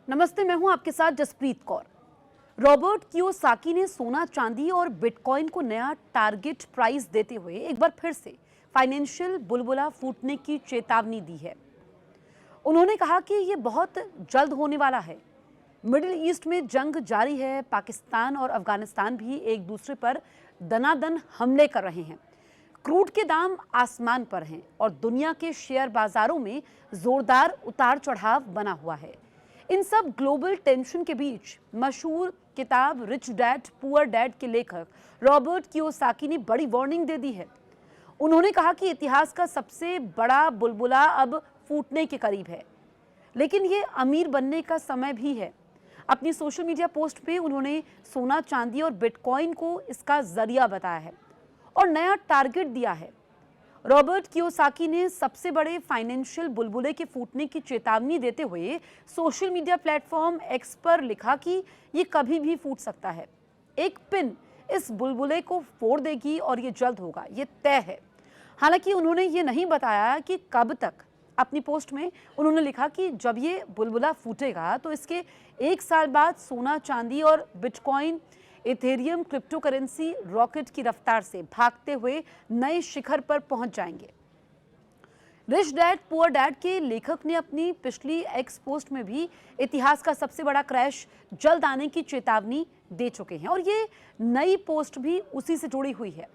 नमस्ते, मैं हूं आपके साथ जसप्रीत कौर। रॉबर्ट कियोसाकी ने सोना, चांदी और बिटकॉइन को नया टारगेट प्राइस देते हुए एक बार फिर से फाइनेंशियल बुलबुला फूटने की चेतावनी दी है। उन्होंने कहा कि ये बहुत जल्द होने वाला है। मिडिल ईस्ट में जंग जारी है। पाकिस्तान और अफगानिस्तान भी एक दूसरे पर दनादन हमले कर रहे हैं। क्रूड के दाम आसमान पर हैं और दुनिया के शेयर बाजारों में जोरदार उतार चढ़ाव बना हुआ है। इन सब ग्लोबल टेंशन के बीच मशहूर किताब रिच डैड पुअर डैड के लेखक रॉबर्ट कियोसाकी ने बड़ी वार्निंग दे दी है। उन्होंने कहा कि इतिहास का सबसे बड़ा बुलबुला अब फूटने के करीब है, लेकिन ये अमीर बनने का समय भी है। अपनी सोशल मीडिया पोस्ट पे उन्होंने सोना, चांदी और बिटकॉइन को इसका जरिया बताया है और नया टारगेट दिया है। रॉबर्ट कियोसाकी ने सबसे बड़े फाइनेंशियल बुलबुले के फूटने की चेतावनी देते हुए सोशल मीडिया प्लेटफॉर्म एक्स पर लिखा कि ये कभी भी फूट सकता है। एक पिन इस बुलबुले को फोड़ देगी और ये जल्द होगा, ये तय है। हालांकि उन्होंने ये नहीं बताया कि कब तक। अपनी पोस्ट में उन्होंने लिखा कि जब ये बुलबुला फूटेगा तो इसके 1 साल बाद सोना, चांदी और bitcoin, Ethereum crypto currency rocket की रफ्तार से भागते हुए नए शिखर पर पहुंच जाएंगे। रिच डैड पुअर डैड के लेखक ने अपनी पिछली एक्स पोस्ट में भी इतिहास का सबसे बड़ा क्रैश जल्द आने की चेतावनी दे चुके हैं और ये नई पोस्ट भी उसी से जुड़ी हुई है।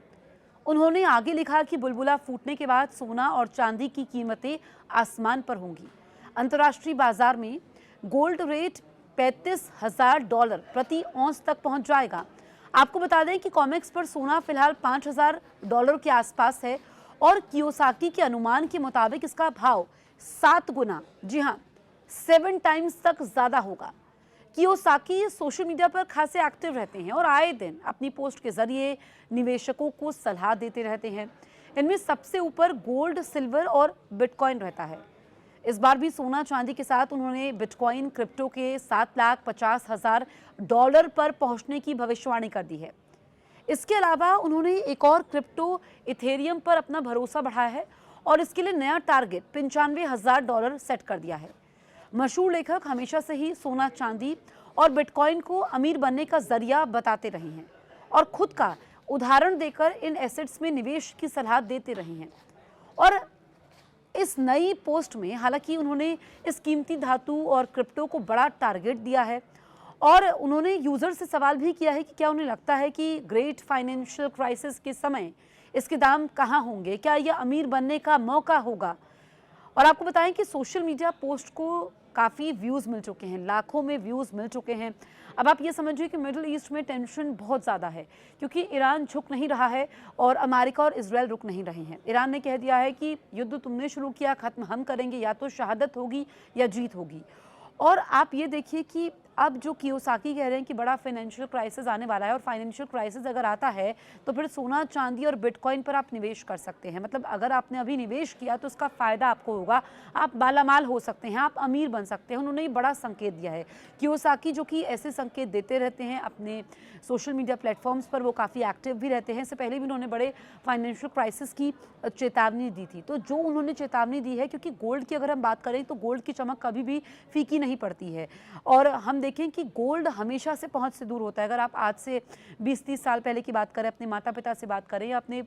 उन्होंने आगे लिखा कि बुलबुला फूटने के बाद सोना और चांदी की कीमतें आसमान पर होंगी। अंतर्राष्ट्रीय बाजार में गोल्ड रेट $35,000 प्रति औंस तक पहुंच जाएगा। आपको बता दें कि कॉमेक्स पर सोना फिलहाल $5,000 के आसपास है और कियोसाकी के अनुमान के मुताबिक इसका भाव 7 गुना, जी हाँ 7 टाइम्स तक ज्यादा होगा। कियोसाकी सोशल मीडिया पर खासे एक्टिव रहते हैं और आए दिन अपनी पोस्ट के जरिए निवेशकों को सलाह देते रहते हैं। इनमें सबसे ऊपर गोल्ड, सिल्वर और बिटकॉइन रहता है। इस बार भी सोना, चांदी के साथ उन्होंने बिटकॉइन क्रिप्टो के $7,50,000 पर पहुंचने की भविष्यवाणी कर दी है। इसके अलावा उन्होंने एक और क्रिप्टो इथेरियम पर अपना भरोसा बढ़ाया है और इसके लिए नया टारगेट $95,000 सेट कर दिया है। मशहूर लेखक हमेशा से ही सोना, चांदी और बिटकॉइन को अमीर बनने का जरिया बताते रहे हैं और खुद का उदाहरण देकर इन एसेट्स में निवेश की सलाह देते रहे हैं। और इस नई पोस्ट में हालांकि उन्होंने इस कीमती धातु और क्रिप्टो को बड़ा टारगेट दिया है और उन्होंने यूजर से सवाल भी किया है कि क्या उन्हें लगता है कि ग्रेट फाइनेंशियल क्राइसिस के समय इसके दाम कहां होंगे, क्या यह अमीर बनने का मौका होगा। और आपको बताएं कि सोशल मीडिया पोस्ट को काफ़ी व्यूज़ मिल चुके हैं, लाखों में व्यूज़ मिल चुके हैं। अब आप ये समझिए कि मिडिल ईस्ट में टेंशन बहुत ज़्यादा है क्योंकि ईरान झुक नहीं रहा है और अमेरिका और इजराइल रुक नहीं रहे हैं। ईरान ने कह दिया है कि युद्ध तुमने शुरू किया, ख़त्म हम करेंगे, या तो शहादत होगी या जीत होगी। और आप ये देखिए कि अब जो कियोसाकी कह रहे हैं कि बड़ा फाइनेंशियल क्राइसिस आने वाला है और फाइनेंशियल क्राइसिस अगर आता है तो फिर सोना, चांदी और बिटकॉइन पर आप निवेश कर सकते हैं। मतलब अगर आपने अभी निवेश किया तो उसका फ़ायदा आपको होगा, आप मालामाल हो सकते हैं, आप अमीर बन सकते हैं। उन्होंने ये बड़ा संकेत दिया है। कियोसाकी जो कि ऐसे संकेत देते रहते हैं अपने सोशल मीडिया प्लेटफॉर्म्स पर, वो काफ़ी एक्टिव भी रहते हैं। इससे पहले भी उन्होंने बड़े फाइनेंशियल क्राइसिस की चेतावनी दी थी। तो जो उन्होंने चेतावनी दी है, क्योंकि गोल्ड की अगर हम बात करें तो गोल्ड की चमक कभी भी फीकी नहीं पड़ती है और हम देखें कि गोल्ड हमेशा से पहुंच से दूर होता है। अगर आप आज से 20-30 साल पहले की बात करें, अपने माता पिता से बात करें या अपने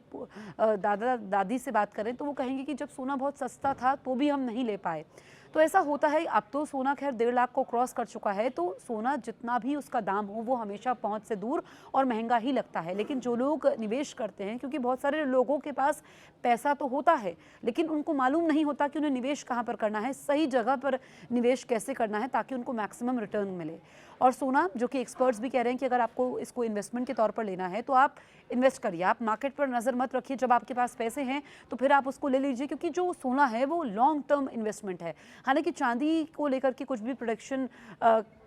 दादा दादी से बात करें तो वो कहेंगे कि जब सोना बहुत सस्ता था तो भी हम नहीं ले पाए। तो ऐसा होता है। अब तो सोना खैर 1.5 लाख को क्रॉस कर चुका है, तो सोना जितना भी उसका दाम हो वो हमेशा पहुंच से दूर और महंगा ही लगता है। लेकिन जो लोग निवेश करते हैं, क्योंकि बहुत सारे लोगों के पास पैसा तो होता है लेकिन उनको मालूम नहीं होता कि उन्हें निवेश कहाँ पर करना है, सही जगह पर निवेश कैसे करना है ताकि उनको मैक्सिमम रिटर्न मिले। और सोना, जो कि एक्सपर्ट्स भी कह रहे हैं कि अगर आपको इसको इन्वेस्टमेंट के तौर पर लेना है तो आप इन्वेस्ट करिए, आप मार्केट पर नज़र मत रखिए। जब आपके पास पैसे हैं तो फिर आप उसको ले लीजिए, क्योंकि जो सोना है वो लॉन्ग टर्म इन्वेस्टमेंट है। हालांकि चांदी को लेकर के कुछ भी प्रोडिक्शन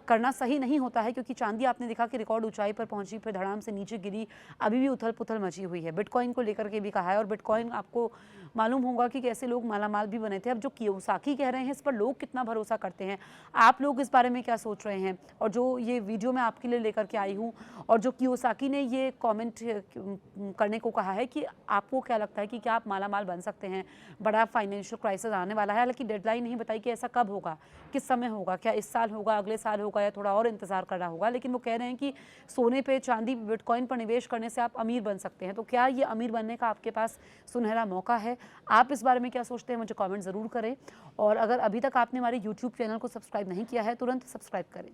करना सही नहीं होता है, क्योंकि चांदी आपने देखा कि रिकॉर्ड ऊंचाई पर पहुंची, फिर धड़ाम से नीचे गिरी, अभी भी उथल पुथल मची हुई है। बिटकॉइन को लेकर के भी कहा है, और बिटकॉइन आपको मालूम होगा कि कैसे लोग मालामाल भी बने थे। अब जो कियोसाकी कह रहे हैं, इस पर लोग कितना भरोसा करते हैं, आप लोग इस बारे में क्या सोच रहे हैं? और जो ये वीडियो मैं आपके लिए लेकर के आई हूँ, और जो कियोसाकी ने ये कमेंट करने को कहा है कि आपको क्या लगता है कि क्या आप मालामाल बन सकते हैं, बड़ा फाइनेंशियल क्राइसिस आने वाला है। हालांकि डेडलाइन नहीं बताई कि ऐसा कब होगा, किस समय होगा, क्या इस साल होगा, अगले साल होगा, या थोड़ा और इंतजार करना होगा। लेकिन वो कह रहे हैं कि सोने पे, चांदी, बिटकॉइन पर निवेश करने से आप अमीर बन सकते हैं। तो क्या ये अमीर बनने का आपके पास सुनहरा मौका है? आप इस बारे में क्या सोचते हैं, मुझे कमेंट ज़रूर करें। और अगर अभी तक आपने हमारे यूट्यूब चैनल को सब्सक्राइब नहीं किया है, तुरंत सब्सक्राइब करें।